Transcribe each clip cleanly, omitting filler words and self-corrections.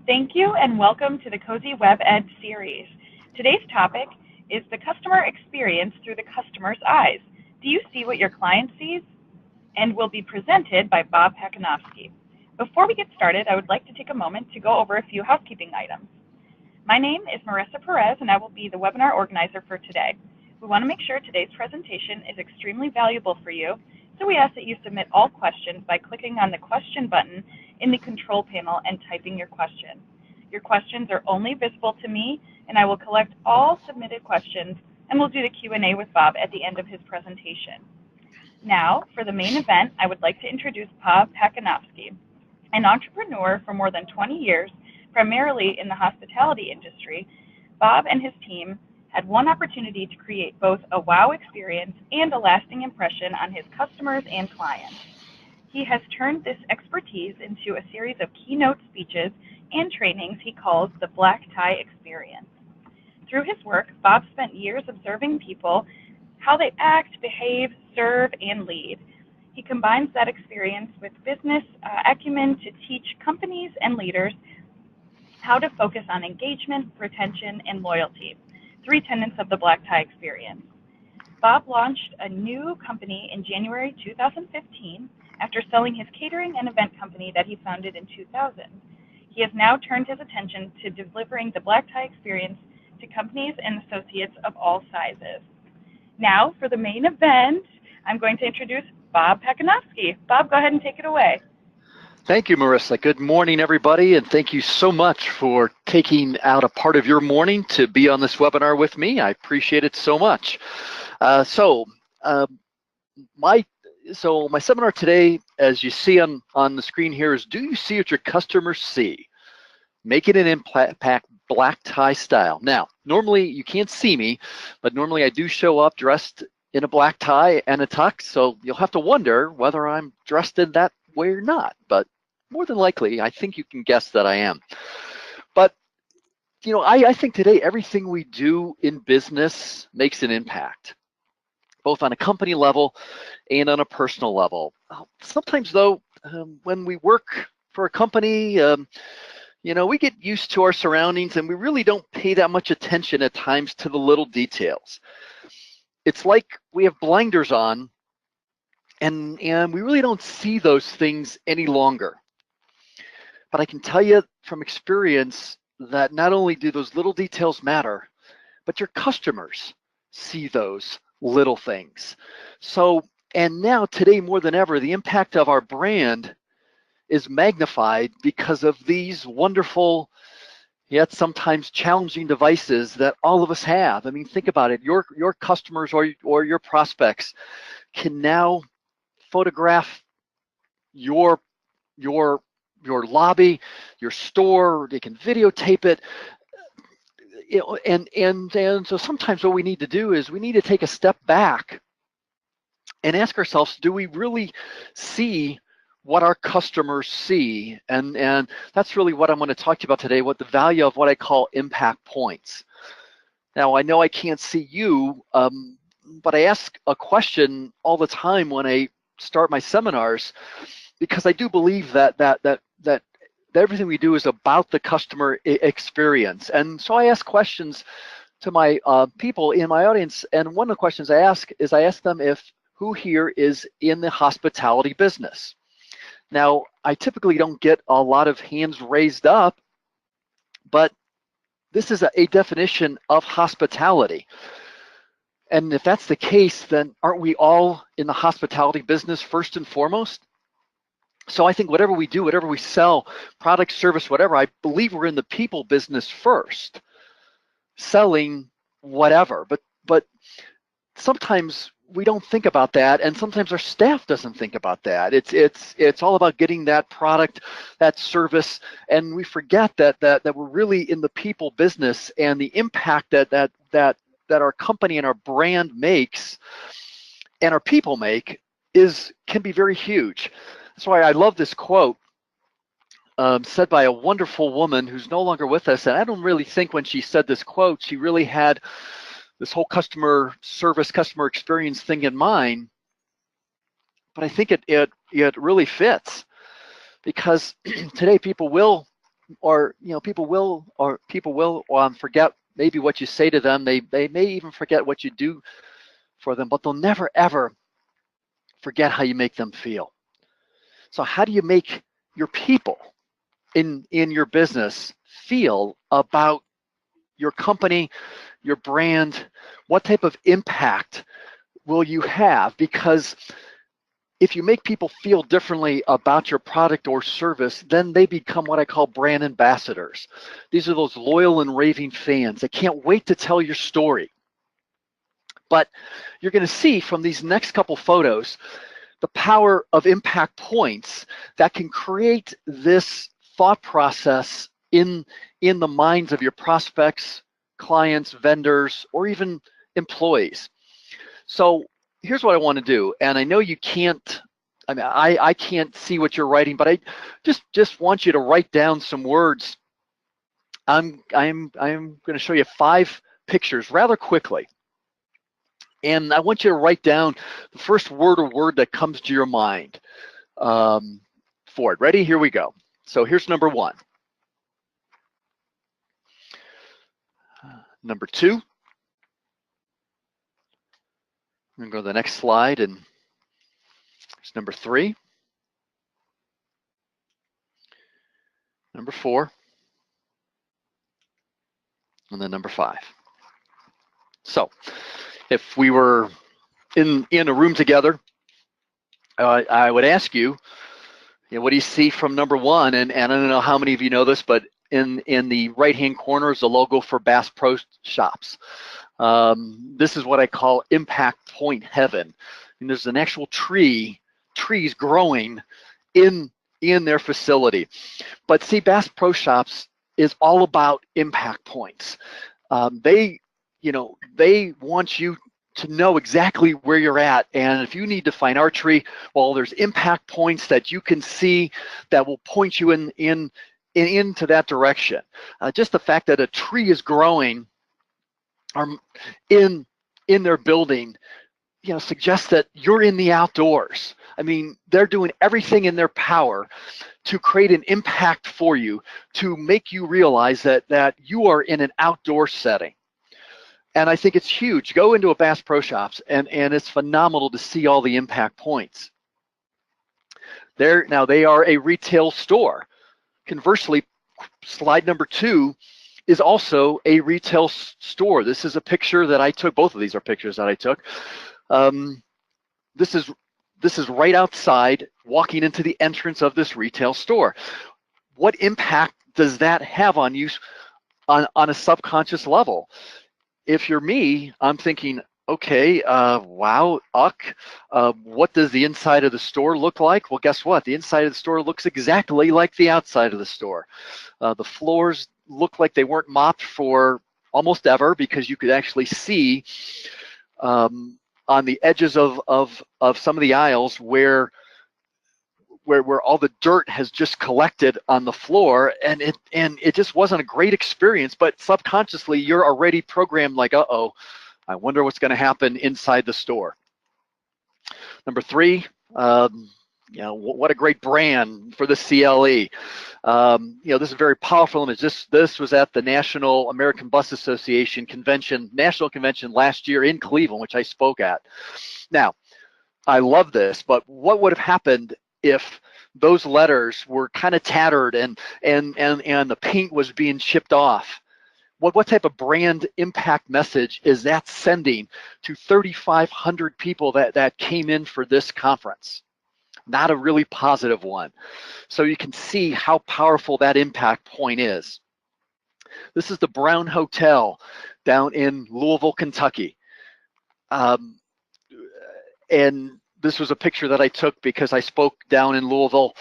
Thank you and welcome to the Cozy Web Ed series. Today's topic is the customer experience through the customer's eyes. Do you see what your client sees? And will be presented by Bob Pakanowski. Before we get started, I would like to take a moment to go over a few housekeeping items. My name is Marissa Perez and I will be the webinar organizer for today. We want to make sure today's presentation is extremely valuable for you, so we ask that you submit all questions by clicking on the question button in the control panel and typing your question. Your questions are only visible to me, and I will collect all submitted questions and we'll do the Q&A with Bob at the end of his presentation. Now, for the main event, I would like to introduce Bob Pakanowski, an entrepreneur for more than 20 years, primarily in the hospitality industry. Bob and his team had one opportunity to create both a wow experience and a lasting impression on his customers and clients. He has turned this expertise into a series of keynote speeches and trainings he calls the Black Tie Experience. Through his work, Bob spent years observing people, how they act, behave, serve, and lead. He combines that experience with business acumen to teach companies and leaders how to focus on engagement, retention, and loyalty, three tenets of the Black Tie Experience. Bob launched a new company in January 2015 after selling his catering and event company that he founded in 2000. He has now turned his attention to delivering the Black Tie Experience to companies and associates of all sizes. Now, for the main event, I'm going to introduce Bob Pakanowski. Bob, go ahead and take it away. Thank you, Marissa. Good morning, everybody, and thank you so much for taking out a part of your morning to be on this webinar with me. I appreciate it so much. My seminar today, as you see on the screen here, is Do You See What Your Customers See? Making an Impact Black Tie Style. Now, normally you can't see me, but normally I do show up dressed in a black tie and a tux, so you'll have to wonder whether I'm dressed in that way or not, but more than likely, I think you can guess that I am. But, I think today everything we do in business makes an impact, both on a company level and on a personal level. Sometimes, though, when we work for a company, we get used to our surroundings and we really don't pay that much attention at times to the little details. It's like we have blinders on and we really don't see those things any longer. But I can tell you from experience that not only do those little details matter, but your customers see those little things. And now today more than ever, the impact of our brand is magnified because of these wonderful, yet sometimes challenging devices that all of us have. I mean, think about it. Your customers or your prospects can now photograph your lobby, your store. They can videotape it. And so sometimes what we need to do is we need to take a step back and ask ourselves, do we really see what our customers see? And that's really what I'm going to talk to you about today, what the value of what I call impact points. Now, I know I can't see you, but I ask a question all the time when I start my seminars, because I do believe that everything we do is about the customer experience. And so I ask questions to my people in my audience, and one of the questions I ask them if who here is in the hospitality business. Now, I typically don't get a lot of hands raised up, but this is a definition of hospitality. And if that's the case, then aren't we all in the hospitality business first and foremost? So I think whatever we do, whatever we sell, product, service, whatever, I believe we're in the people business first, selling whatever. But sometimes we don't think about that, and sometimes our staff doesn't think about that. It's all about getting that product, that service, and we forget that we're really in the people business, and the impact that our company and our brand makes and our people make can be very huge. That's why I love this quote said by a wonderful woman who's no longer with us. And I don't really think when she said this quote, she really had this whole customer service, customer experience thing in mind. But I think it really fits, because today people will or people will forget maybe what you say to them. They may even forget what you do for them, but they'll never ever forget how you make them feel. So how do you make your people in your business feel about your company, your brand? What type of impact will you have? Because if you make people feel differently about your product or service, then they become what I call brand ambassadors. These are those loyal and raving fans that can't wait to tell your story. But you're going to see from these next couple photos the power of impact points that can create this thought process in the minds of your prospects, clients, vendors, or even employees. So here's what I want to do, and I know you can't, I mean, I can't see what you're writing, but I just want you to write down some words. I'm going to show you 5 pictures rather quickly, and I want you to write down the first word or word that comes to your mind for it. Ready? Here we go. So here's number 1. Number 2. I'm going to go to the next slide, and here's number 3. Number 4. And then number 5. So if we were in a room together, I would ask you, what do you see from number 1? And I don't know how many of you know this, but in the right-hand corner is the logo for Bass Pro Shops. This is what I call impact point heaven. And there's an actual trees growing in their facility. But see, Bass Pro Shops is all about impact points. They want you to know exactly where you're at. And if you need to find archery, well, there's impact points that you can see that will point you into that direction. Just the fact that a tree is growing in their building, suggests that you're in the outdoors. I mean, they're doing everything in their power to create an impact for you, to make you realize that you are in an outdoor setting. And I think it's huge. Go into a Bass Pro Shops, and it's phenomenal to see all the impact points. Now they are a retail store. Conversely, slide number 2 is also a retail store. This is a picture that I took. Both of these are pictures that I took. This is right outside, walking into the entrance of this retail store. What impact does that have on you on a subconscious level? If you're me, I'm thinking, okay, wow, what does the inside of the store look like? Well, guess what? The inside of the store looks exactly like the outside of the store. The floors look like they weren't mopped for almost ever, because you could actually see on the edges of some of the aisles where all the dirt has just collected on the floor, and it just wasn't a great experience. But subconsciously, you're already programmed like, uh-oh, I wonder what's going to happen inside the store. Number 3, what a great brand for the CLE. This is a very powerful image. This was at the National American Bus Association national convention last year in Cleveland, which I spoke at. Now, I love this, but what would have happened if those letters were kind of tattered and the paint was being chipped off? What type of brand impact message is that sending to 3,500 people that came in for this conference? Not a really positive one. So you can see how powerful that impact point is. This is the Brown Hotel down in Louisville, Kentucky. And this was a picture that I took because I spoke down in Louisville.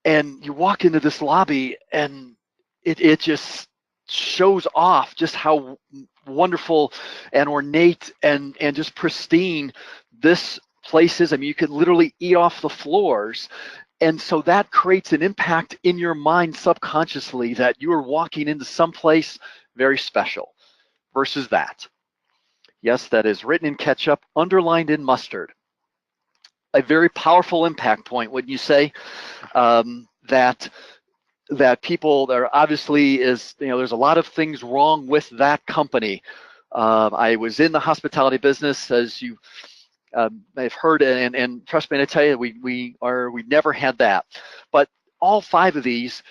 And you walk into this lobby, and it just shows off just how wonderful and ornate and just pristine this place is. I mean, you could literally eat off the floors. And so that creates an impact in your mind subconsciously that you are walking into someplace very special versus that. Yes, that is written in ketchup, underlined in mustard. A very powerful impact point, wouldn't you say? That that people, there obviously is, there's a lot of things wrong with that company. I was in the hospitality business, as you I've heard, and trust me, I tell you, we never had that. But all five of these,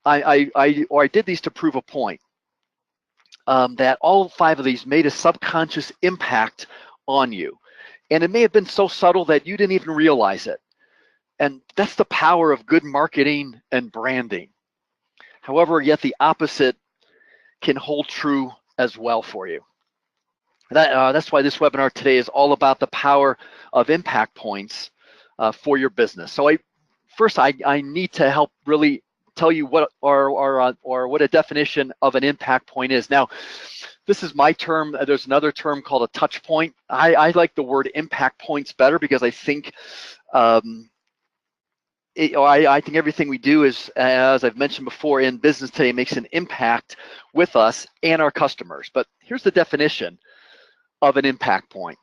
I did these to prove a point, that all five of these made a subconscious impact on you, and it may have been so subtle that you didn't even realize it. And that's the power of good marketing and branding. However, yet the opposite can hold true as well for you. That's why this webinar today is all about the power of impact points for your business. So I need to help really tell you what or what a definition of an impact point is. Now, this is my term. There's another term called a touch point. I like the word impact points better because I think I think everything we do is, as I've mentioned before, in business today makes an impact with us and our customers. But here's the definition of an impact point.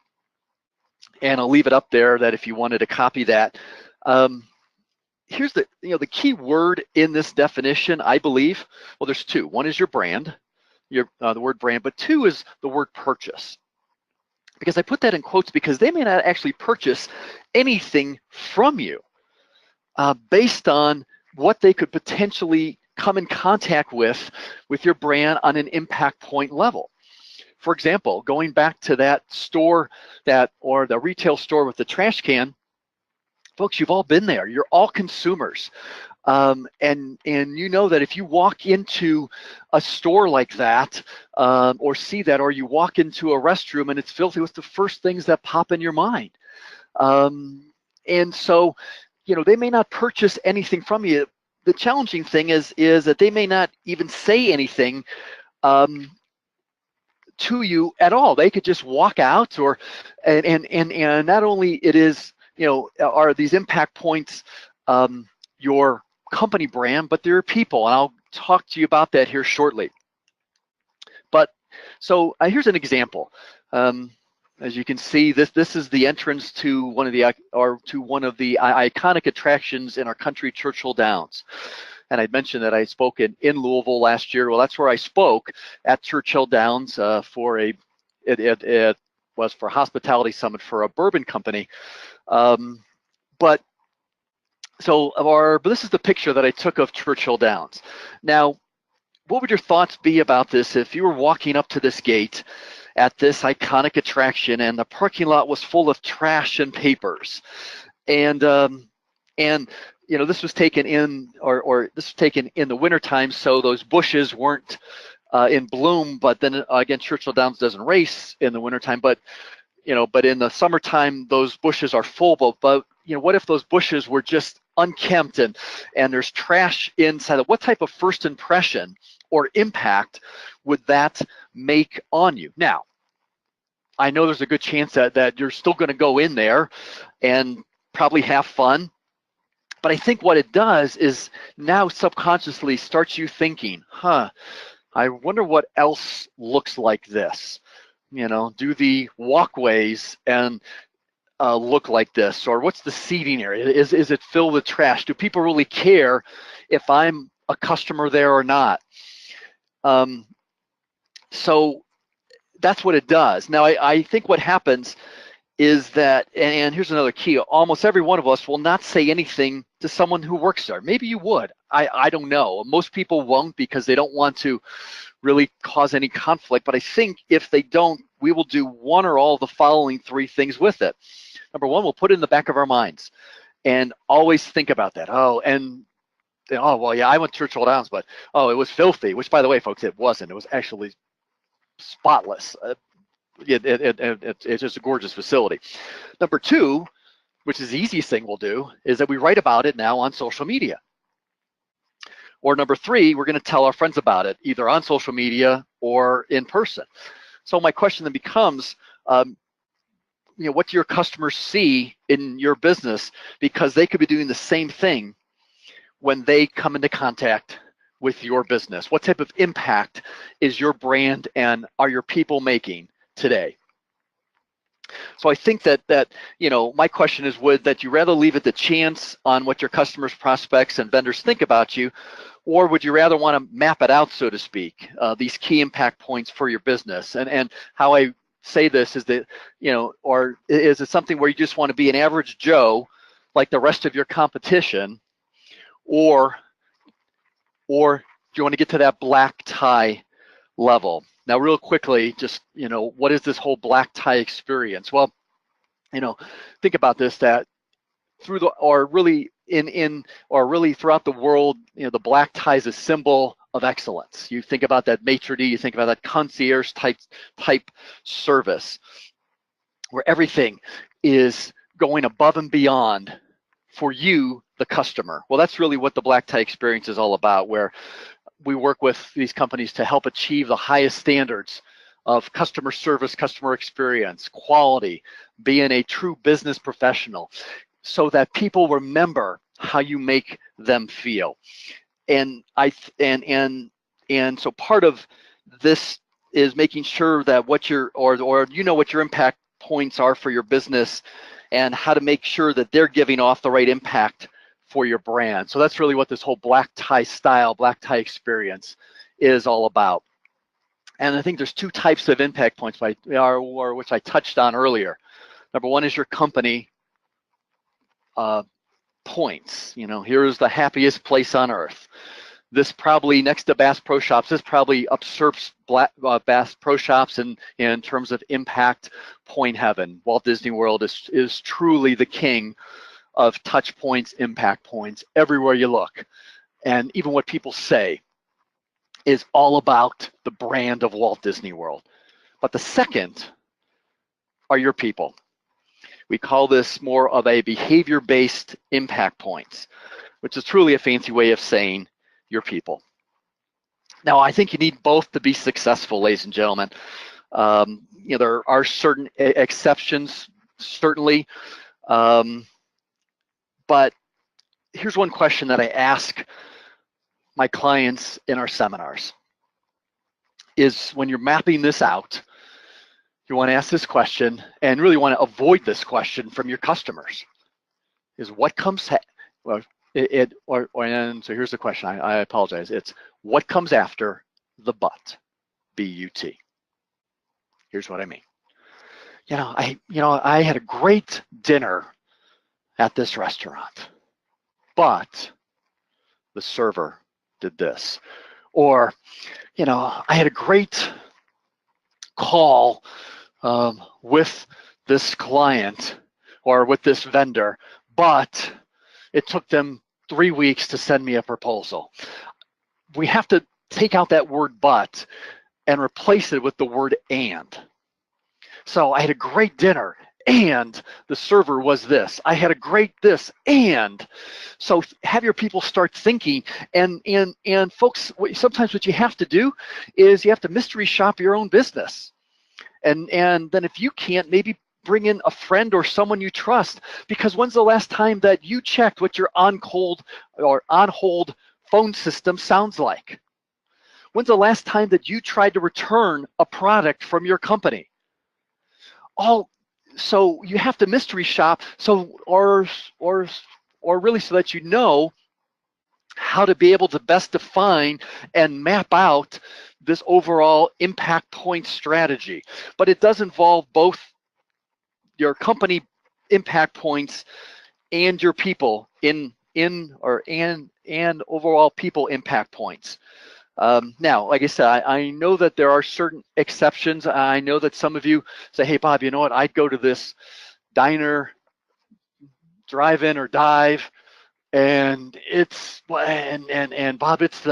And I'll leave it up there that if you wanted to copy that. Here's the key word in this definition, I believe. Well, there's two. One is your brand, the word brand, but two is the word purchase. Because I put that in quotes because they may not actually purchase anything from you based on what they could potentially come in contact with your brand on an impact point level. For example, going back to that store or the retail store with the trash can, folks, you've all been there. You're all consumers. And you know that if you walk into a store like that or see that, or you walk into a restroom and it's filthy, what's the first things that pop in your mind? And so, they may not purchase anything from you. The challenging thing is that they may not even say anything to you at all. They could just walk out, and not only it is, are these impact points your company brand, but there are people, and I'll talk to you about that here shortly. But so here's an example. As you can see, this is the entrance to one of the iconic attractions in our country, Churchill Downs. And I mentioned that I spoke in Louisville last year. Well, that's where I spoke at Churchill Downs for it was for a hospitality summit for a bourbon company. But this is the picture that I took of Churchill Downs. Now, what would your thoughts be about this if you were walking up to this gate at this iconic attraction and the parking lot was full of trash and papers, and this was taken in the wintertime, so those bushes weren't in bloom. But then again, Churchill Downs doesn't race in the wintertime, but in the summertime those bushes are full. But what if those bushes were just unkempt and there's trash inside? What type of first impression or impact would that make on you? Now, I know there's a good chance that you're still going to go in there and probably have fun. But I think what it does is now subconsciously starts you thinking, I wonder what else looks like this. Do the walkways and look like this? Or what's the seating area? Is it filled with trash? Do people really care if I'm a customer there or not? So that's what it does. Now, I think what happens is that, and here's another key, almost every one of us will not say anything to someone who works there. Maybe you would. I don't know. Most people won't because they don't want to really cause any conflict. But I think if they don't, we will do one or all of the following three things with it. Number one, we'll put it in the back of our minds and always think about that. Oh, well, yeah, I went to Churchill Downs, but it was filthy, which, by the way, folks, it wasn't. It was actually spotless. It's just a gorgeous facility. Number two, which is the easiest thing we'll do, is that we write about it now on social media. Or number three, we're going to tell our friends about it, either on social media or in person. So my question then becomes, what do your customers see in your business? Because they could be doing the same thing when they come into contact with your business. What type of impact is your brand and are your people making today? So I think that my question is, would that you rather leave it to chance on what your customers, prospects, and vendors think about you, or would you rather want to map it out, so to speak, these key impact points for your business? And how I say this is that, or is it something where you just want to be an average Joe like the rest of your competition, or do you want to get to that black tie level? Now, real quickly, just, what is this whole black tie experience? Well, think about this, that through the, or really or really throughout the world, the black tie is a symbol of excellence. You think about that maitre d', you think about that concierge type service where everything is going above and beyond for you, the customer. Well, that's really what the black tie experience is all about, where we work with these companies to help achieve the highest standards of customer service, customer experience, quality, being a true business professional, so that people remember how you make them feel. And so part of this is making sure that what your or what your impact points are for your business, and how to make sure that they're giving off the right impact for your brand. So that's really what this whole black tie style, black tie experience is all about. And I think there's two types of impact points, which I touched on earlier. Number one is your company points. Here is the happiest place on earth. This probably, next to Bass Pro Shops, this probably usurps Bass Pro Shops in terms of impact point heaven. Walt Disney World is truly the king of touch points, impact points, everywhere you look. And even what people say is all about the brand of Walt Disney World. But the second are your people. We call this more of a behavior-based impact points, which is truly a fancy way of saying your people. Now, I think you need both to be successful, ladies and gentlemen. There are certain exceptions, certainly. But here's one question that I ask my clients in our seminars is, when you're mapping this out, you want to ask this question, and really want to avoid this question from your customers, is what comes, and so here's the question, I apologize. It's what comes after the but, B-U-T. Here's what I mean. I had a great dinner at this restaurant, but the server did this. Or, I had a great call with this client or with this vendor, but it took them 3 weeks to send me a proposal. We have to take out that word but and replace it with the word and. So I had a great dinner, and the server was this. I had a great this, and. So have your people start thinking, and folks, sometimes what you have to do is you have to mystery shop your own business. And then if you can't, maybe bring in a friend or someone you trust, because when's the last time that you checked what your on-hold phone system sounds like? When's the last time that you tried to return a product from your company? So you have to mystery shop, or really so that you know how to be able to best define and map out this overall impact point strategy. But it does involve both your company impact points and your people and overall people impact points. Now, like I said, I know that there are certain exceptions. I know that some of you say, hey, Bob, you know what? I'd go to this diner, drive-in or dive, and it's, and Bob, it's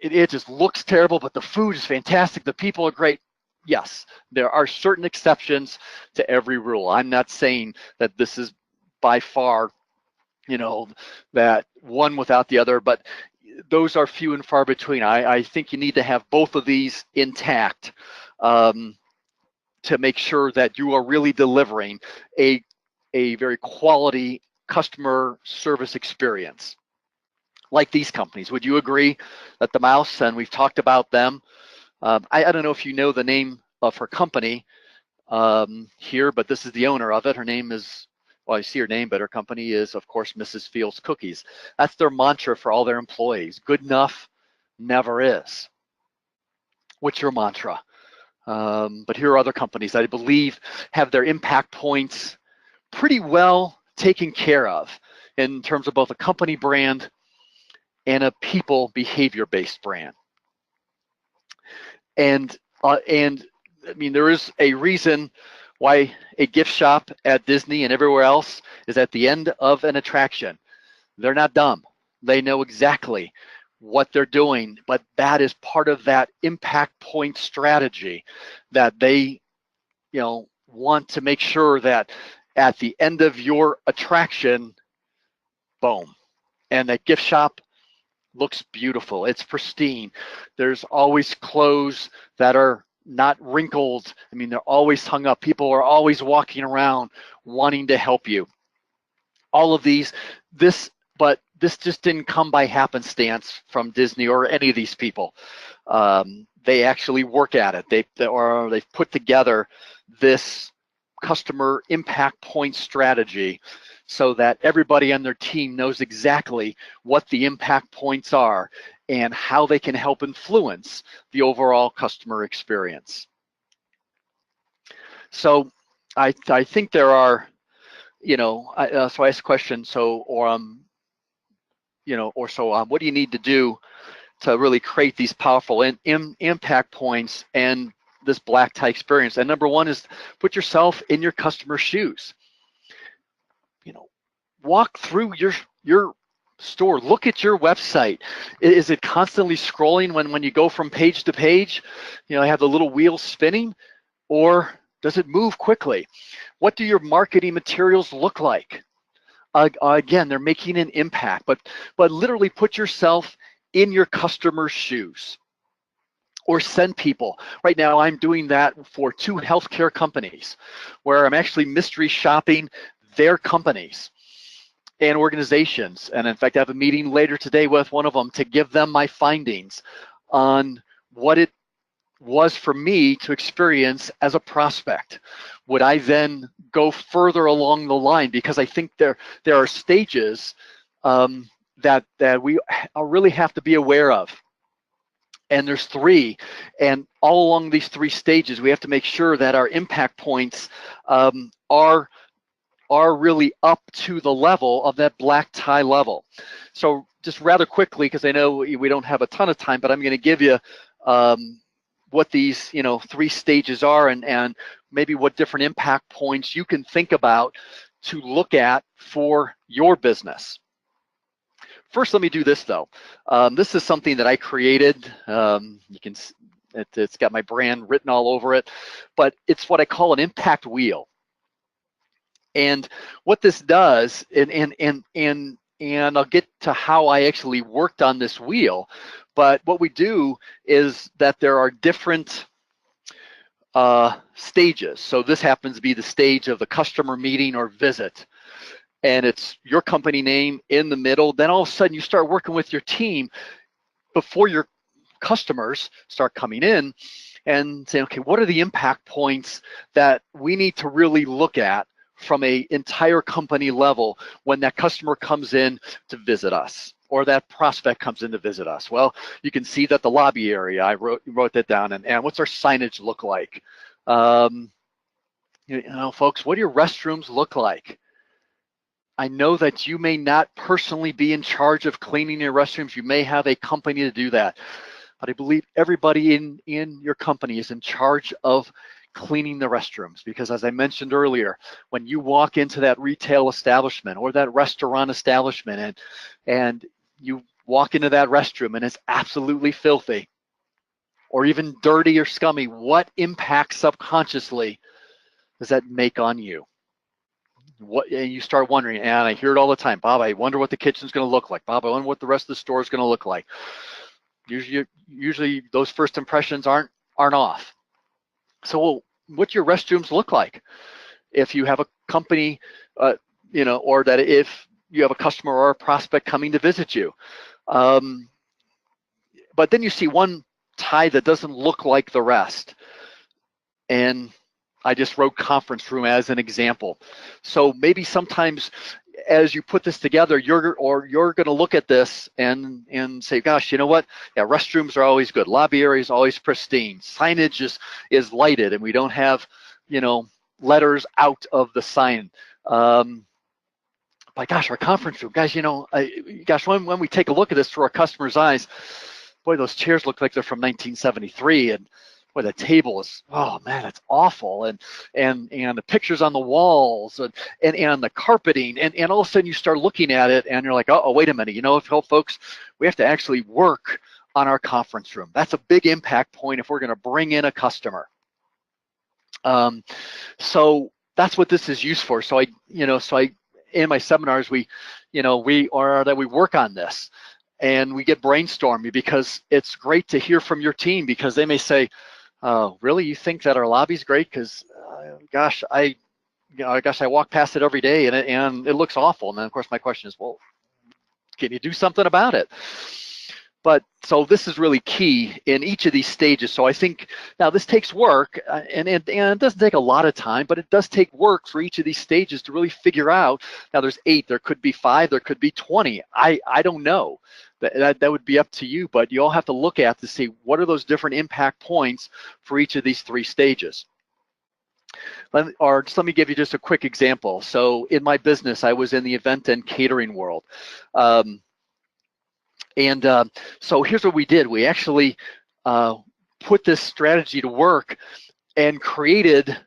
it just looks terrible, but the food is fantastic. The people are great. Yes, there are certain exceptions to every rule. I'm not saying that this is by far, that one without the other, but those are few and far between. I think you need to have both of these intact to make sure that you are really delivering a very quality customer service experience. Like these companies, would you agree that the Mouse, and we've talked about them, I don't know if you know the name of her company, here, but this is the owner of it. Her name is, well, I see her name, but her company is, of course, Mrs. Fields Cookies. That's their mantra for all their employees. Good enough never is. What's your mantra? But here are other companies that I believe have their impact points pretty well taken care of in terms of both a company brand and a people behavior-based brand. And I mean, there is a reason why a gift shop at Disney and everywhere else is at the end of an attraction. They're not dumb. They know exactly what they're doing, but that is part of that impact point strategy that they, want to make sure that at the end of your attraction, boom, and that gift shop looks beautiful. It's pristine. There's always clothes that are not wrinkled. I mean, they're always hung up. People are always walking around wanting to help you. All of these, but this just didn't come by happenstance from Disney or any of these people. They actually work at it. They've put together this customer impact point strategy so that everybody on their team knows exactly what the impact points are and how they can help influence the overall customer experience. So I think there are, so I asked a question, what do you need to do to really create these powerful impact points and this black tie experience? And number one is put yourself in your customer's shoes. Walk through your store, look at your website. Is it constantly scrolling when you go from page to page? Have the little wheels spinning, or does it move quickly? What do your marketing materials look like? Again, they're making an impact, but literally put yourself in your customer's shoes. Or send people. Right now, I'm doing that for 2 healthcare companies where I'm actually mystery shopping their companies and organizations. And in fact, I have a meeting later today with one of them to give them my findings on what it was for me to experience as a prospect. Would I then go further along the line? Because I think there are stages that we really have to be aware of. And there's 3, and all along these 3 stages, we have to make sure that our impact points are really up to the level of that black tie level. So just rather quickly, because I know we don't have a ton of time, but I'm going to give you what these 3 stages are and maybe what different impact points you can think about to look at for your business. First, let me do this though. This is something that I created. You can, it's got my brand written all over it, but it's what I call an impact wheel. And what this does, and I'll get to how I actually worked on this wheel, but what we do is that there are different stages. So this happens to be the stage of the customer meeting or visit. And it's your company name in the middle. Then all of a sudden you start working with your team before your customers start coming in and saying, okay, what are the impact points that we need to really look at from an entire company level when that customer comes in to visit us or that prospect comes in to visit us? Well, you can see that the lobby area, I wrote that down, and what's our signage look like? Folks, what do your restrooms look like? I know that you may not personally be in charge of cleaning your restrooms. You may have a company to do that. But I believe everybody in your company is in charge of cleaning the restrooms, because as I mentioned earlier, when you walk into that retail establishment or that restaurant establishment and you walk into that restroom and it's absolutely filthy or even dirty or scummy, what impact subconsciously does that make on you? And you start wondering, and I hear it all the time, Bob, I wonder what the kitchen's going to look like. Bob, I wonder what the rest of the store is going to look like. Usually those first impressions aren't off. So what your restrooms look like if you have a company, or that if you have a customer or a prospect coming to visit you. But then you see one tie that doesn't look like the rest. And I just wrote conference room as an example. So maybe sometimes as you put this together, you're going to look at this and say, gosh, you know what? Yeah, restrooms are always good. Lobby area is always pristine. Signage is lighted, and we don't have, letters out of the sign. But gosh, our conference room, guys, when we take a look at this through our customers' eyes, boy, those chairs look like they're from 1973, and boy, the table is, oh man, it's awful, and the pictures on the walls, and the carpeting, and all of a sudden you start looking at it, and you're like, oh, wait a minute, folks, we have to actually work on our conference room. That's a big impact point if we're going to bring in a customer. So that's what this is used for. So I in my seminars, we work on this, and we get brainstorming, because it's great to hear from your team, because they may say, oh, really, you think that our lobby's great? Because gosh, I walk past it every day, and it looks awful. And then of course my question is, well, can you do something about it? But so this is really key in each of these stages. So I think now this takes work, and it doesn't take a lot of time, but it does take work for each of these stages to really figure out. Now there's 8, there could be 5, there could be 20. I don't know. That would be up to you, but you all have to look at to see what are those different impact points for each of these 3 stages. Let me give you just a quick example. So in my business, I was in the event and catering world. So here's what we did. We actually put this strategy to work and created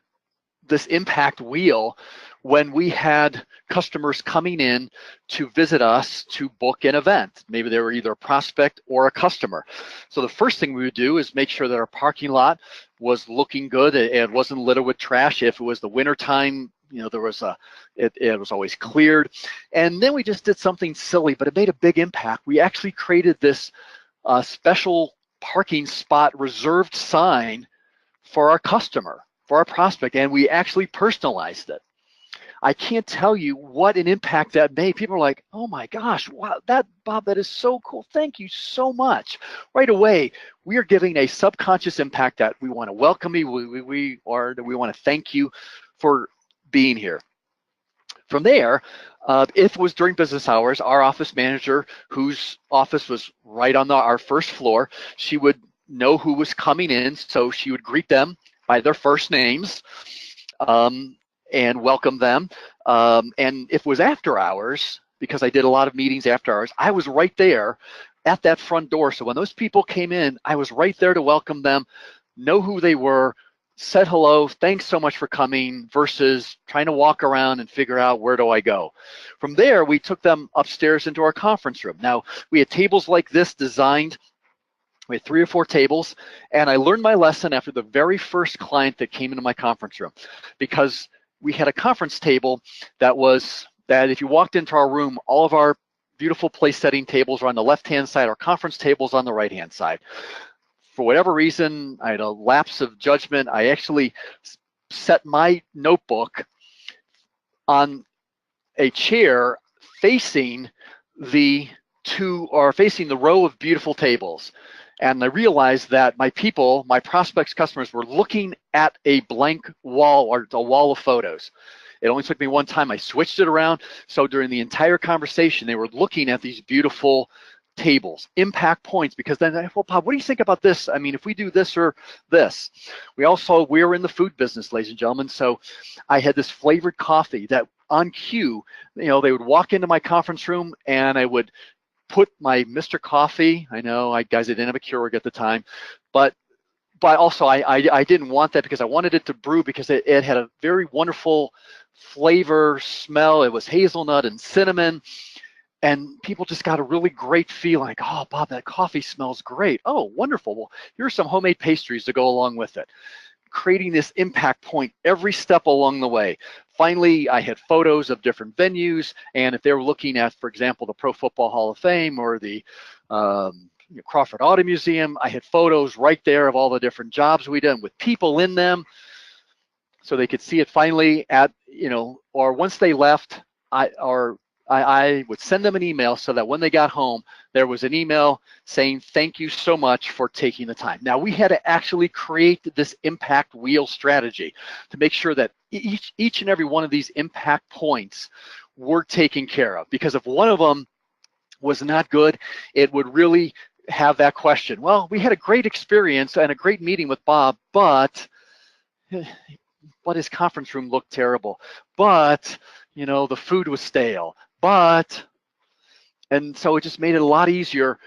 this impact wheel when we had customers coming in to visit us to book an event. Maybe they were either a prospect or a customer. So the first thing we would do is make sure that our parking lot was looking good and wasn't littered with trash. If it was the winter time, there was it was always cleared. And then we just did something silly, but it made a big impact. We actually created this special parking spot reserved sign for our customer, for our prospect, and we actually personalized it. I can't tell you what an impact that made. People are like, oh my gosh, wow, Bob, that is so cool. Thank you so much. Right away, we are giving a subconscious impact that we want to welcome you, we want to thank you for being here. From there, if it was during business hours, our office manager, whose office was right on our first floor, she would know who was coming in, so she would greet them by their first names and welcome them. And if it was after hours, because I did a lot of meetings after hours, I was right there at that front door. So when those people came in, I was right there to welcome them, know who they were, said hello, thanks so much for coming, versus trying to walk around and figure out where do I go. From there, we took them upstairs into our conference room. Now, we had tables like this designed. We had 3 or 4 tables, and I learned my lesson after the very first client that came into my conference room, because we had a conference table that if you walked into our room, all of our beautiful place setting tables were on the left-hand side, our conference tables on the right-hand side. For whatever reason, I had a lapse of judgment. I actually set my notebook on a chair facing the row of beautiful tables. And I realized that my people, my prospects, customers, were looking at a blank wall or a wall of photos. It only took me one time. I switched it around. So during the entire conversation, they were looking at these beautiful tables, impact points, because then, well, Bob, what do you think about this? I mean, if we do this or this. We're in the food business, ladies and gentlemen. So I had this flavored coffee that on cue, they would walk into my conference room and I would put my Mr. Coffee. I know, guys, I didn't have a Keurig at the time, but also I didn't want that, because I wanted it to brew, because it had a very wonderful flavor, smell. It was hazelnut and cinnamon, and people just got a really great feeling, like, oh, Bob, that coffee smells great. Oh, wonderful. Well, here's some homemade pastries to go along with it. Creating this impact point every step along the way. Finally, I had photos of different venues, and if they were looking at, for example, the Pro Football Hall of Fame or the Crawford Auto Museum, I had photos right there of all the different jobs we done with people in them, so they could see it finally or once they left, I would send them an email so that when they got home, there was an email saying, thank you so much for taking the time. Now, we had to actually create this impact wheel strategy to make sure that each and every one of these impact points were taken care of, because if one of them was not good, it would really have that question. Well, we had a great experience and a great meeting with Bob, but his conference room looked terrible. But, the food was stale. And so it just made it a lot easier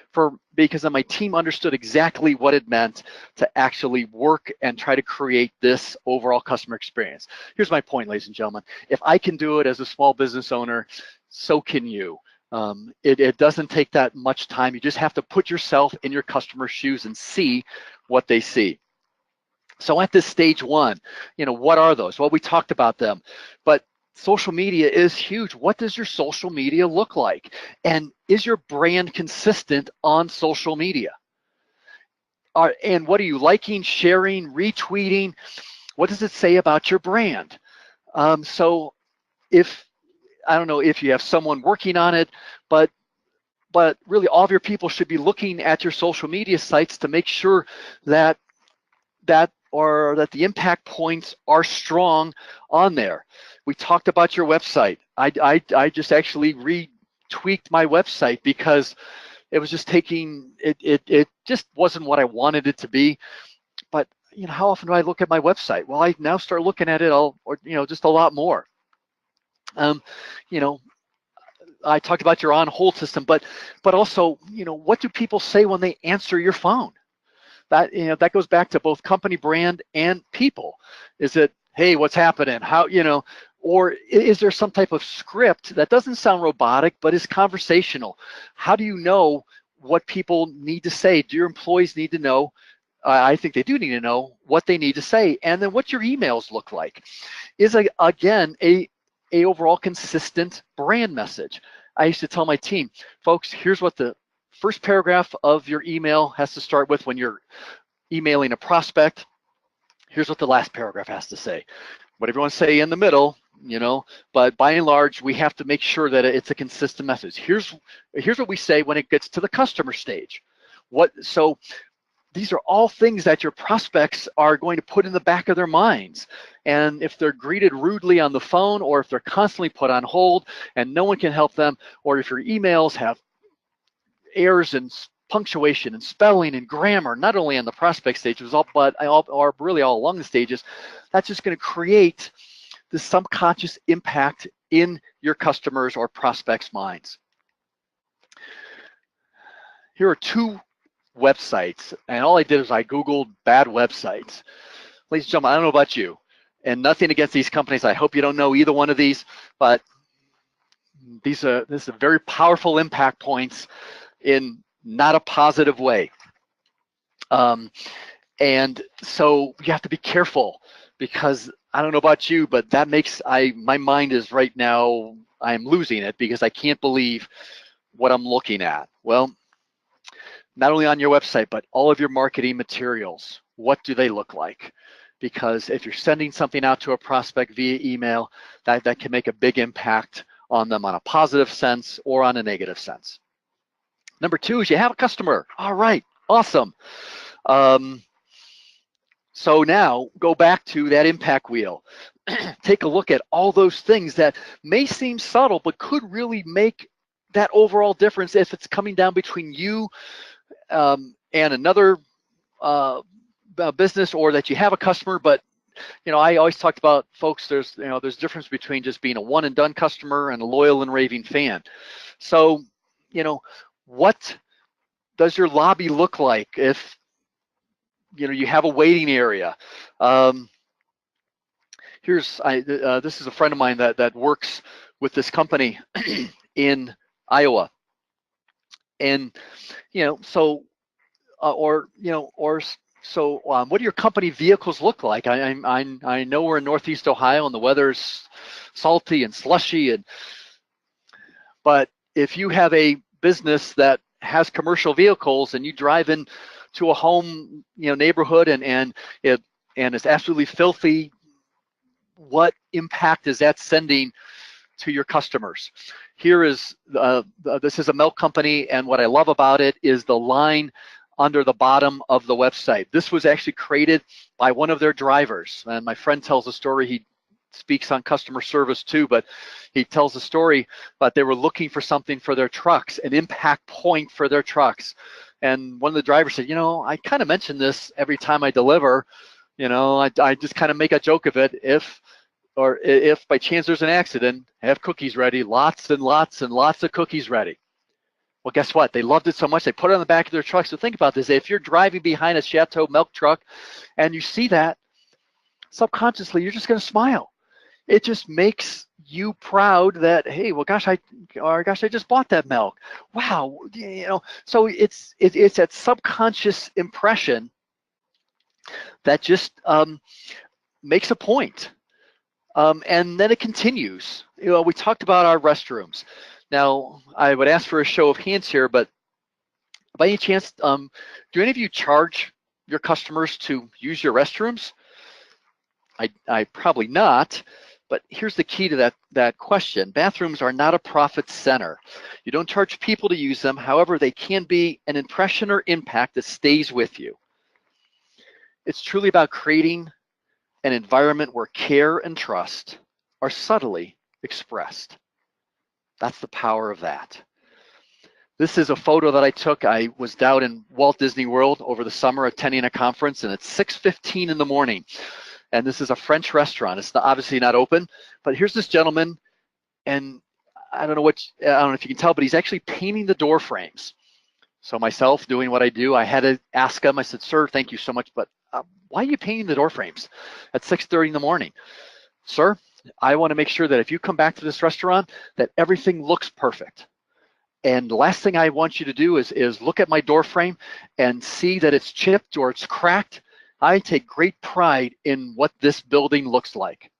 because then my team understood exactly what it meant to actually work and try to create this overall customer experience. Here's my point, ladies and gentlemen. If I can do it as a small business owner, so can you. It doesn't take that much time. You just have to put yourself in your customer's shoes and see what they see. So at this stage one, what are those? Well, we talked about them, but social media is huge. What does your social media look like? And is your brand consistent on social media? And what are you liking, sharing, retweeting? What does it say about your brand? So I don't know if you have someone working on it, but really all of your people should be looking at your social media sites to make sure that the impact points are strong on there. We talked about your website. I just actually retweaked my website because it was just it just wasn't what I wanted it to be. But how often do I look at my website? Well, I now start looking at it just a lot more. I talked about your on hold system, but also, what do people say when they answer your phone? That goes back to both company brand and people. Is it, hey, what's happening? How, or is there some type of script that doesn't sound robotic but is conversational? How do you know what people need to say? Do your employees need to know? I think they do need to know what they need to say, and then what your emails look like. Is again a overall consistent brand message. I used to tell my team, folks, here's what the first paragraph of your email has to start with when you're emailing a prospect. Here's what the last paragraph has to say. Whatever you want to say in the middle, but by and large, we have to make sure that it's a consistent message. Here's what we say when it gets to the customer stage. So these are all things that your prospects are going to put in the back of their minds. And if they're greeted rudely on the phone, or if they're constantly put on hold and no one can help them, or if your emails have errors in punctuation and spelling and grammar, not only on the prospect stages, but really all along the stages, that's just going to create this subconscious impact in your customers' or prospects' minds. Here are two websites, and all I did is I Googled bad websites. Ladies and gentlemen, I don't know about you, and nothing against these companies. I hope you don't know either one of these, but this is very powerful impact points in not a positive way. And so you have to be careful, because I don't know about you, but that makes my mind is right now, I'm losing it because I can't believe what I'm looking at. Well, not only on your website, but all of your marketing materials. What do they look like? Because if you're sending something out to a prospect via email, that can make a big impact on them on a positive sense or on a negative sense. Number two is you have a customer. All right, awesome. So now go back to that impact wheel. Take a look at all those things that may seem subtle, but could really make that overall difference if it's coming down between you and another business, or that you have a customer. But I always talked about, folks, there's difference between just being a one and done customer and a loyal and raving fan. So what does your lobby look like if you have a waiting area? This is a friend of mine that works with this company in Iowa, and so what do your company vehicles look like? I know we're in Northeast Ohio and the weather's salty and slushy, but if you have a business that has commercial vehicles and you drive in to a home neighborhood and it's absolutely filthy, what impact is that sending to your customers? here is, this is a milk company, and what I love about it is the line under the bottom of the website. This was actually created by one of their drivers, and my friend tells a story. He speaks on customer service too, but he tells a story about they were looking for something for their trucks, an impact point for their trucks. And one of the drivers said, I kind of mention this every time I deliver. I just kind of make a joke of it. If by chance there's an accident, have cookies ready, lots and lots and lots of cookies ready. Well, guess what? They loved it so much, they put it on the back of their truck. So think about this. If you're driving behind a Chateau milk truck and you see that, subconsciously, you're just going to smile. It just makes you proud that, hey, well, gosh, I just bought that milk. Wow, So it's that subconscious impression that just makes a point, and then it continues. We talked about our restrooms. Now, I would ask for a show of hands here, but by any chance, do any of you charge your customers to use your restrooms? I probably not. But here's the key to that question. Bathrooms are not a profit center. You don't charge people to use them. However, they can be an impression or impact that stays with you. It's truly about creating an environment where care and trust are subtly expressed. That's the power of that. This is a photo that I took. I was down in Walt Disney World over the summer attending a conference, and it's 6:15 in the morning. And this is a French restaurant. It's obviously not open, but here's this gentleman, and I don't know if you can tell, but he's actually painting the door frames. So myself, doing what I do, I had to ask him. I said, "Sir, thank you so much, but why are you painting the door frames at 6:30 in the morning?" "Sir, I want to make sure that if you come back to this restaurant, that everything looks perfect. And the last thing I want you to do is look at my door frame and see that it's chipped or it's cracked. I take great pride in what this building looks like.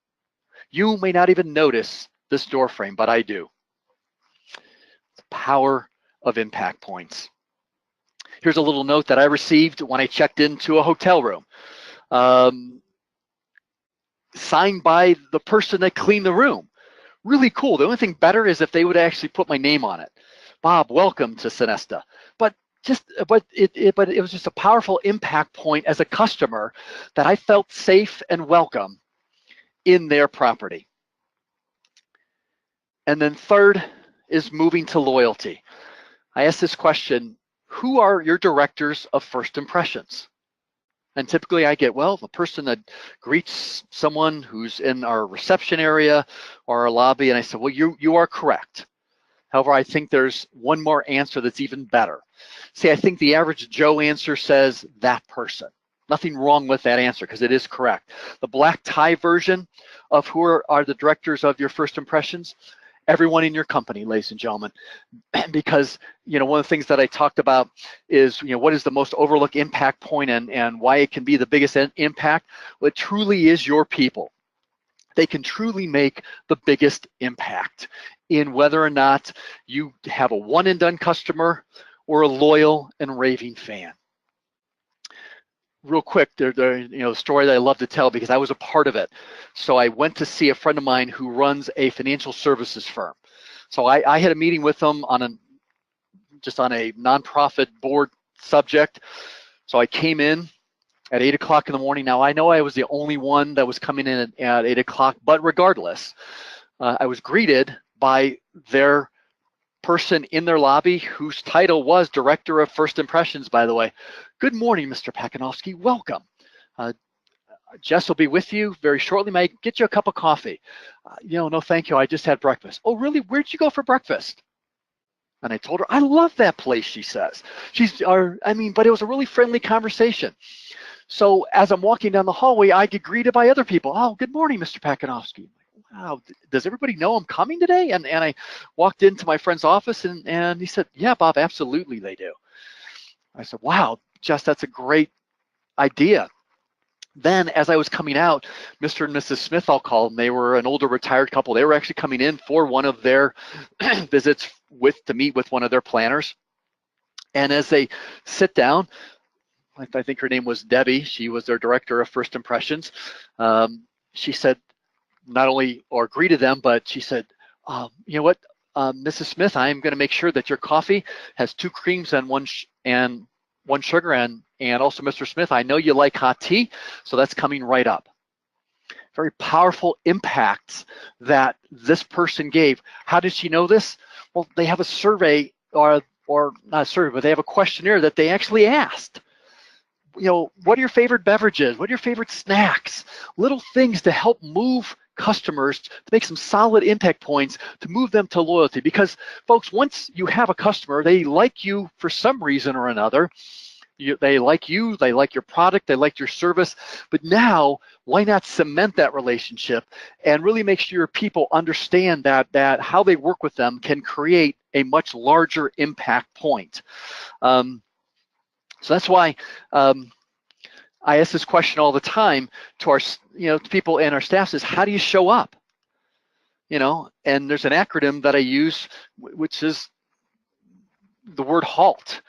You may not even notice this door frame, but I do." The power of impact points. Here's a little note that I received when I checked into a hotel room. Signed by the person that cleaned the room. Really cool. The only thing better is if they would actually put my name on it. "Bob, welcome to Sonesta." But it was just a powerful impact point as a customer that I felt safe and welcome in their property. And then third is moving to loyalty. I asked this question: who are your directors of first impressions? And typically I get, well, the person that greets someone who's in our reception area or our lobby. And I said, well, you are correct. However, I think there's one more answer that's even better. See, I think the average Joe answer says that person. Nothing wrong with that answer because it is correct. The black tie version of who are the directors of your first impressions, everyone in your company, ladies and gentlemen. Because one of the things that I talked about is what is the most overlooked impact point and why it can be the biggest impact. Well, it truly is your people. They can truly make the biggest impact in whether or not you have a one and done customer or a loyal and raving fan. Real quick, the story that I love to tell because I was a part of it. So I went to see a friend of mine who runs a financial services firm. So I had a meeting with them on a nonprofit board subject. So I came in at 8 o'clock in the morning. Now I know I was the only one that was coming in at 8 o'clock, but regardless, I was greeted by their person in their lobby whose title was Director of First Impressions, by the way. "Good morning, Mr. Pakinowski. Welcome. Jess will be with you very shortly. May I get you a cup of coffee?" "No, thank you. I just had breakfast." "Oh, really? Where'd you go for breakfast?" And I told her, "I love that place," she says. But it was a really friendly conversation. So as I'm walking down the hallway, I get greeted by other people. "Oh, good morning, Mr. Pakinowski." "Wow, does everybody know I'm coming today?" And I walked into my friend's office and he said, "Yeah, Bob, absolutely they do." I said, "Wow, Jess, that's a great idea." Then as I was coming out, Mr. and Mrs. Smith, I'll call them, they were an older retired couple. They were actually coming in for one of their visits to meet with one of their planners. And as they sit down, I think her name was Debbie. She was their director of first impressions. She said, not only or greeted them, but she said, "You know what? Mrs. Smith, I am going to make sure that your coffee has 2 creams and one sugar, and also Mr. Smith, I know you like hot tea, so that's coming right up. Very powerful impacts that this person gave. How did she know this? Well, they have a survey, or not a survey, but they have a questionnaire that they actually asked. What are your favorite beverages? What are your favorite snacks? Little things to help move customers, to make some solid impact points, to move them to loyalty. Because folks, once you have a customer, they like you for some reason or another. They like you, they like your product, they like your service. But now, why not cement that relationship and really make sure your people understand that how they work with them can create a much larger impact point. So that's why I ask this question all the time to our, to people and our staff, is how do you show up? And there's an acronym that I use, which is the word HALT.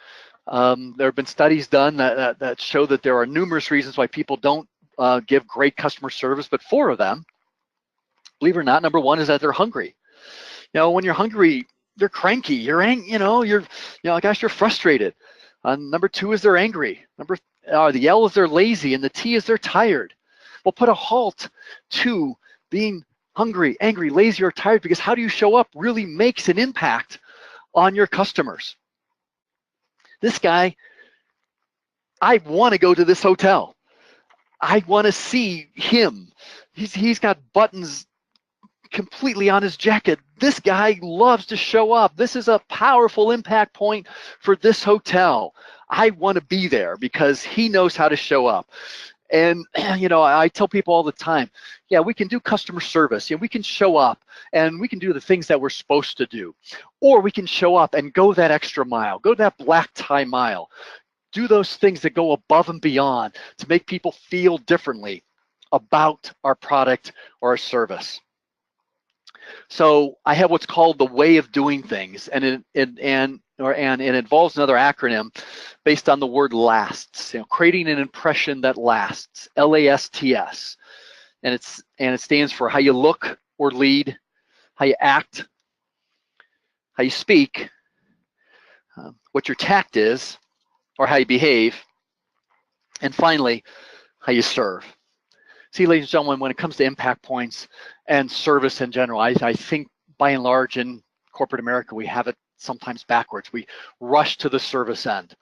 There have been studies done that show that there are numerous reasons why people don't give great customer service, but 4 of them, believe it or not, number 1 is that they're hungry. When you're hungry, you're cranky, you're frustrated. Number 2 is they're angry. The L is they're lazy, and the T is they're tired. Well, put a halt to being hungry, angry, lazy, or tired, because how do you show up really makes an impact on your customers. This guy, I want to go to this hotel. I want to see him. He's got buttons completely on his jacket. This guy loves to show up. This is a powerful impact point for this hotel. I want to be there because he knows how to show up. And I tell people all the time, yeah, we can do customer service. We can show up and we can do the things that we're supposed to do. Or we can show up and go that extra mile, go that black tie mile. Do those things that go above and beyond to make people feel differently about our product or our service. So I have what's called the way of doing things, and it involves another acronym based on the word lasts. Creating an impression that lasts, LASTS, and it stands for how you look or lead, how you act, how you speak, what your tact is, or how you behave, and finally, how you serve. See, ladies and gentlemen, when it comes to impact points and service in general, I think by and large in corporate America, we have it sometimes backwards. We rush to the service end.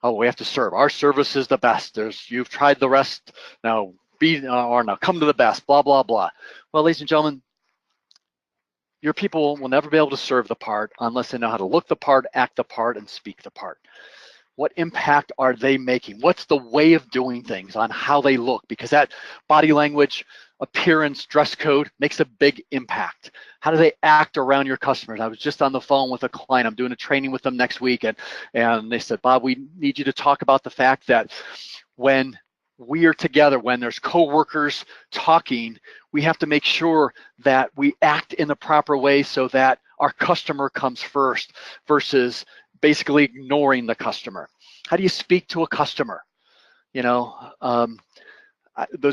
Oh, we have to serve. Our service is the best. You've tried the rest. Now come to the best. Blah blah blah. Well, ladies and gentlemen, your people will never be able to serve the part unless they know how to look the part, act the part, and speak the part. What impact are they making? What's the way of doing things on how they look? Because that body language, appearance, dress code makes a big impact. How do they act around your customers? I was just on the phone with a client. I'm doing a training with them next week, and they said, Bob, we need you to talk about the fact that when we are together, when there's coworkers talking, we have to make sure that we act in the proper way so that our customer comes first versus basically ignoring the customer. How do you speak to a customer? Those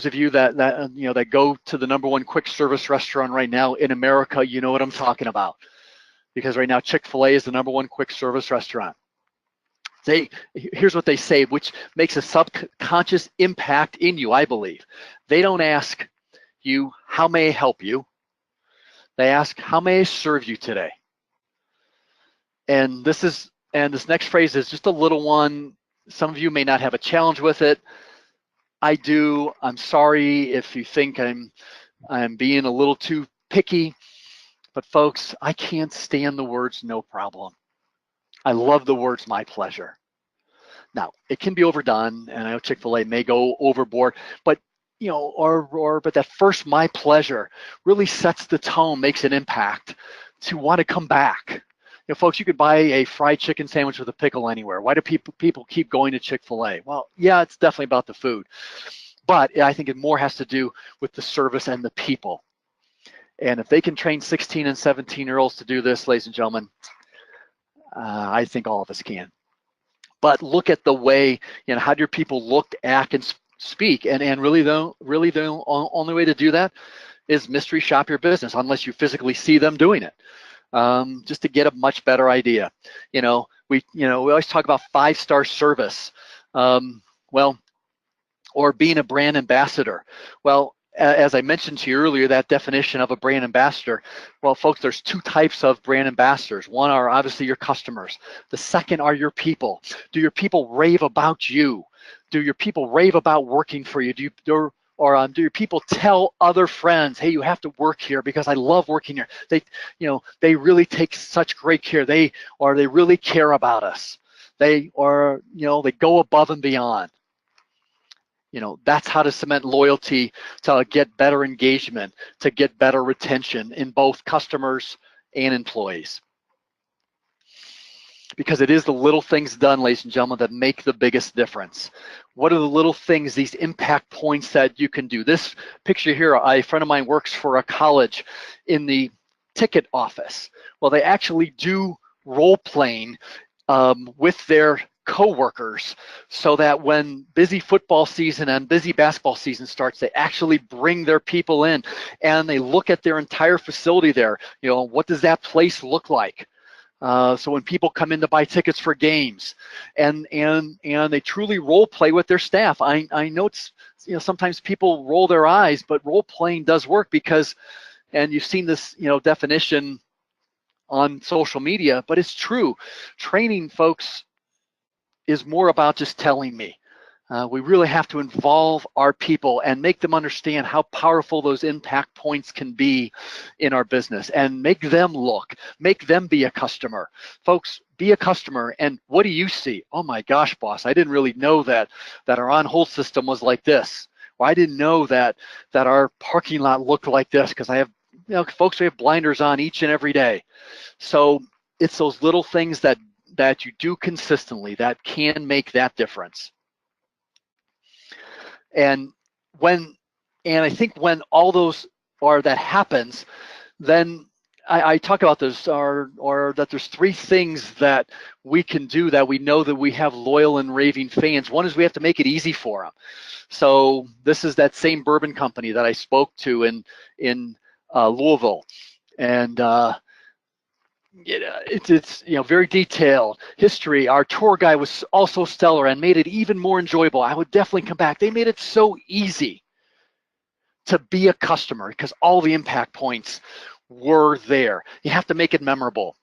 of you that go to the #1 quick service restaurant right now in America, you know what I'm talking about. Because right now Chick-fil-A is the #1 quick service restaurant. Here's what they say, which makes a subconscious impact in you, I believe. They don't ask you, how may I help you? They ask, how may I serve you today? And this next phrase is just a little one. Some of you may not have a challenge with it. I do. I'm sorry if you think I'm being a little too picky, but folks, I can't stand the words no problem. I love the words my pleasure. Now, it can be overdone, and I know Chick-fil-A may go overboard, but but that first my pleasure really sets the tone, makes an impact to want to come back. Folks, you could buy a fried chicken sandwich with a pickle anywhere. Why do people keep going to Chick-fil-A? Well, yeah, it's definitely about the food, but I think it more has to do with the service and the people. And if they can train 16 and 17-year-olds to do this, ladies and gentlemen, I think all of us can. But look at the way, how do your people look, act, and speak? And really the only way to do that is mystery shop your business, unless you physically see them doing it. just to get a much better idea. We always talk about 5-star service. Well, or being a brand ambassador. Well, as I mentioned to you earlier, that definition of a brand ambassador, well, folks, there's 2 types of brand ambassadors. One are obviously your customers. The second are your people. Do your people rave about you? Do your people rave about working for you? Do your people tell other friends, hey, you have to work here because I love working here? They really take such great care. They really care about us. They go above and beyond. That's how to cement loyalty, to get better engagement, to get better retention in both customers and employees. Because it is the little things done, ladies and gentlemen, that make the biggest difference. What are the little things, these impact points that you can do? This picture here, a friend of mine works for a college in the ticket office. Well, they actually do role playing with their co-workers, so that when busy football season and busy basketball season starts, they actually bring their people in and they look at their entire facility there. What does that place look like? So when people come in to buy tickets for games, and they truly role play with their staff. I know it's sometimes people roll their eyes, but role playing does work because, and you've seen this definition on social media, but it's true. Training, folks, is more about just telling me. We really have to involve our people and make them understand how powerful those impact points can be in our business, and make them make them be a customer. Folks, be a customer, and what do you see? Oh my gosh, boss, I didn't really know that our on-hold system was like this. Or I didn't know that our parking lot looked like this, because I have, folks, we have blinders on each and every day. So it's those little things that you do consistently that can make that difference. And I think when all those that happens, then I talk about this, or that there's 3 things that we can do that we know that we have loyal and raving fans. One is we have to make it easy for them. So this is that same bourbon company that I spoke to in Louisville, and it's very detailed history. Our tour guide was also stellar and made it even more enjoyable. I would definitely come back. They made it so easy to be a customer because all the impact points were there. You have to make it memorable.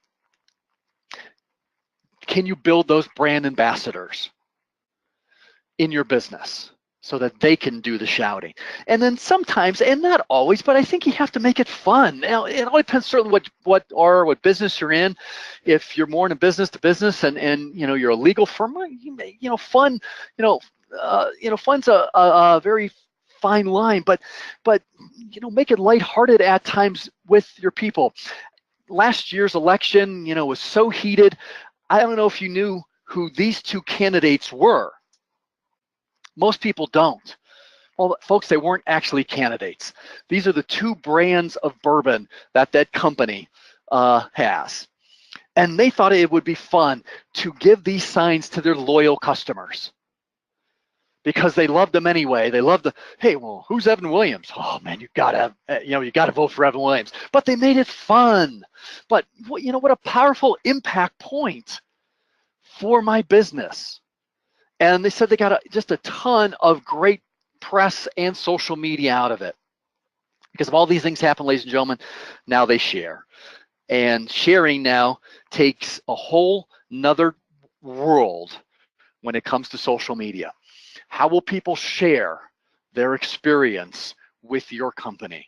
Can you build those brand ambassadors in your business so that they can do the shouting? And then sometimes, and not always, but I think you have to make it fun. Now, it all depends certainly what business you're in. If you're more in a business to business and you're a legal firm, fun, fun's a very fine line, but make it lighthearted at times with your people. Last year's election, was so heated. I don't know if you knew who these 2 candidates were. Most people don't. Well, folks, they weren't actually candidates. These are the 2 brands of bourbon that company has. And they thought it would be fun to give these signs to their loyal customers because they loved them anyway. They loved hey, well, who's Evan Williams? Oh man, you gotta vote for Evan Williams. But they made it fun. But what a powerful impact point for my business. And they said they got just a ton of great press and social media out of it. Because of all these things happen, ladies and gentlemen, now they share. And sharing now takes a whole nother world when it comes to social media. How will people share their experience with your company?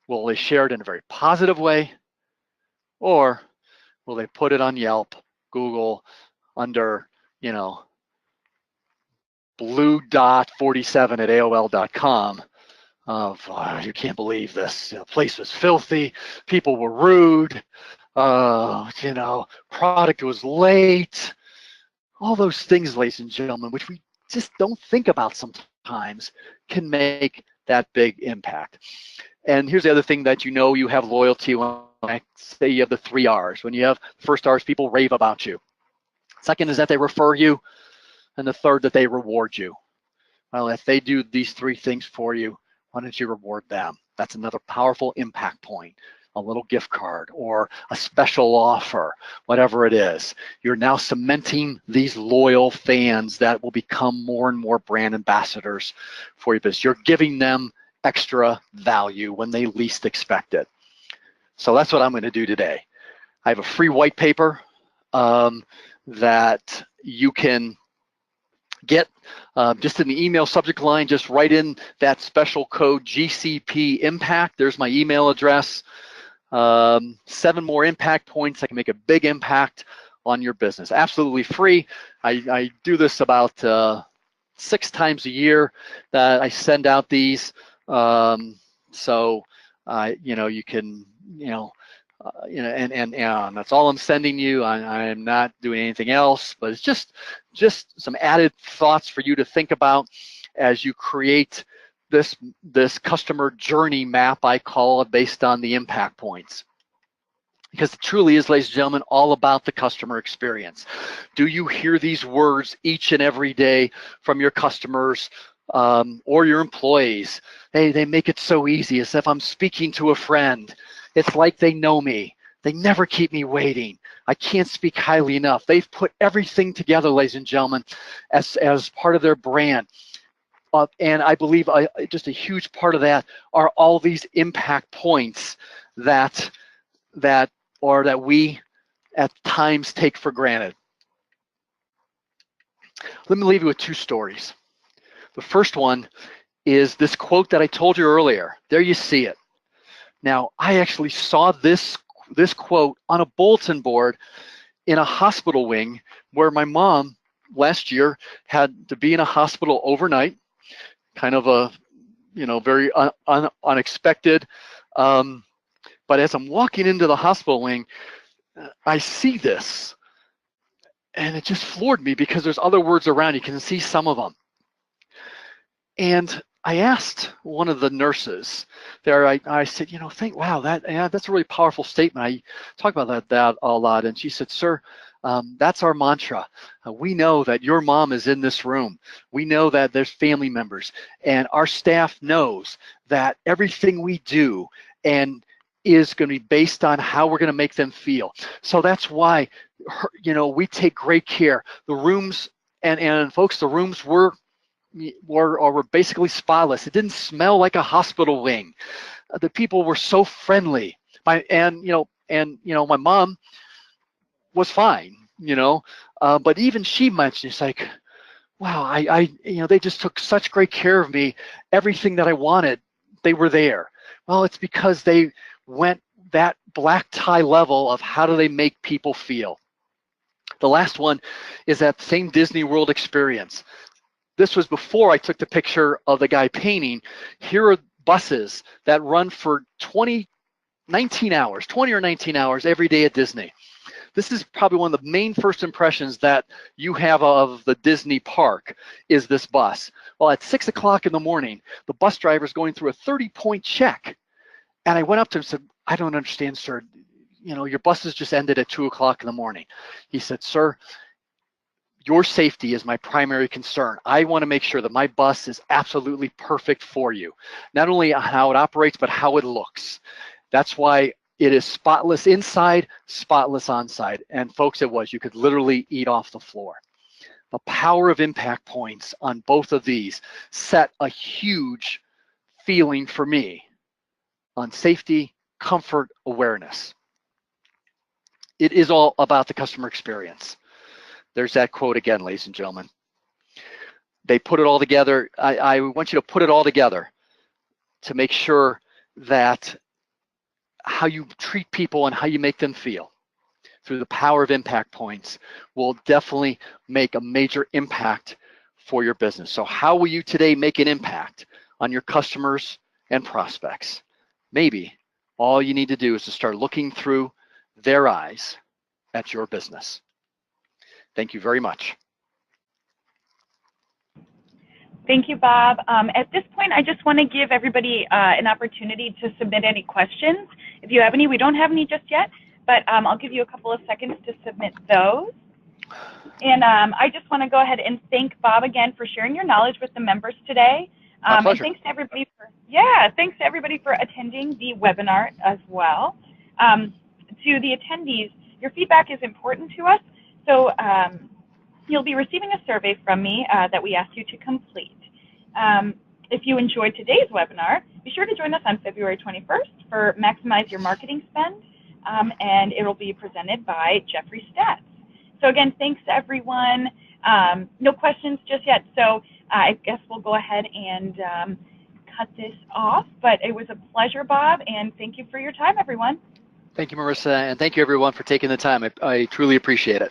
Will they share it in a very positive way? Or will they put it on Yelp, Google, under, blue dot 47 at AOL.com of you can't believe this, the place was filthy, people were rude, product was late, all those things, ladies and gentlemen, which we just don't think about sometimes, can make that big impact. And here's the other thing that you have loyalty when I say you have the 3 R's. When you have first R is people rave about you. Second is that they refer you. And the third, that they reward you. Well, if they do these 3 things for you, why don't you reward them? That's another powerful impact point a little gift card or a special offer, whatever it is. You're now cementing these loyal fans that will become more and more brand ambassadors for your business. You're giving them extra value when they least expect it. So that's what I'm going to do today. I have a free white paper that you can get just in the email subject line. Just write in that special code GCP Impact. There's my email address. 7 more impact points that can make a big impact on your business. Absolutely free. I do this about 6 times a year that I send out these. So you can and that's all I'm sending you. I'm not doing anything else, but it's just some added thoughts for you to think about as you create this customer journey map, I call it, based on the impact points. Because it truly is, ladies and gentlemen, all about the customer experience. Do you hear these words each and every day from your customers or your employees? Hey, they make it so easy, as if I'm speaking to a friend. It's like they know me. They never keep me waiting. I can't speak highly enough. They've put everything together, ladies and gentlemen, as part of their brand. And I believe just a huge part of that are all these impact points that we at times take for granted. Let me leave you with 2 stories. The first one is this quote that I told you earlier. There you see it. Now, I actually saw this quote on a bulletin board in a hospital wing where my mom last year had to be in a hospital overnight, kind of a, very unexpected. But as I'm walking into the hospital wing, I see this, and it just floored me because there's other words around. You can see some of them. And I asked one of the nurses there, I said, wow, that's a really powerful statement. I talk about that a lot. And she said, sir, that's our mantra. We know that your mom is in this room. We know that there's family members, and our staff knows that everything we do is going to be based on how we're going to make them feel. So that's why, we take great care. The rooms, and folks, the rooms were basically spotless. It didn't smell like a hospital wing. The people were so friendly. My mom was fine, but even she mentioned, it's like, wow, they just took such great care of me. Everything that I wanted, they were there. Well, it's because they went that black tie level of how do they make people feel. The last one is that same Disney World experience. This was before I took the picture of the guy painting. Here are buses that run for 20 or 19 hours every day at Disney. This is probably one of the main first impressions that you have of the Disney park is this bus. Well, at 6 o'clock in the morning, the bus driver is going through a 30-point check. And I went up to him and said, I don't understand, sir. Your buses just ended at 2 o'clock in the morning. He said, sir, your safety is my primary concern. I want to make sure that my bus is absolutely perfect for you. Not only how it operates, but how it looks. That's why it is spotless inside, spotless on side. And folks, it was. You could literally eat off the floor. The power of impact points on both of these set a huge feeling for me on safety, comfort, awareness. It is all about the customer experience. There's that quote again, ladies and gentlemen. They put it all together. I want you to put it all together to make sure that how you treat people and how you make them feel through the power of impact points will definitely make a major impact for your business. So how will you today make an impact on your customers and prospects? Maybe all you need to do is to start looking through their eyes at your business. Thank you very much. Thank you, Bob. At this point, I just want to give everybody an opportunity to submit any questions. If you have any, we don't have any just yet, but I'll give you a couple of seconds to submit those. And I just want to go ahead and thank Bob again for sharing your knowledge with the members today. My And pleasure. thanks to everybody for attending the webinar as well. To the attendees, your feedback is important to us, so you'll be receiving a survey from me that we asked you to complete. If you enjoyed today's webinar, be sure to join us on February 21st for Maximize Your Marketing Spend, and it will be presented by Jeffrey Stats. So again, thanks everyone. No questions just yet, so I guess we'll go ahead and cut this off. But it was a pleasure, Bob, and thank you for your time, everyone. Thank you, Marissa, and thank you everyone for taking the time. I truly appreciate it.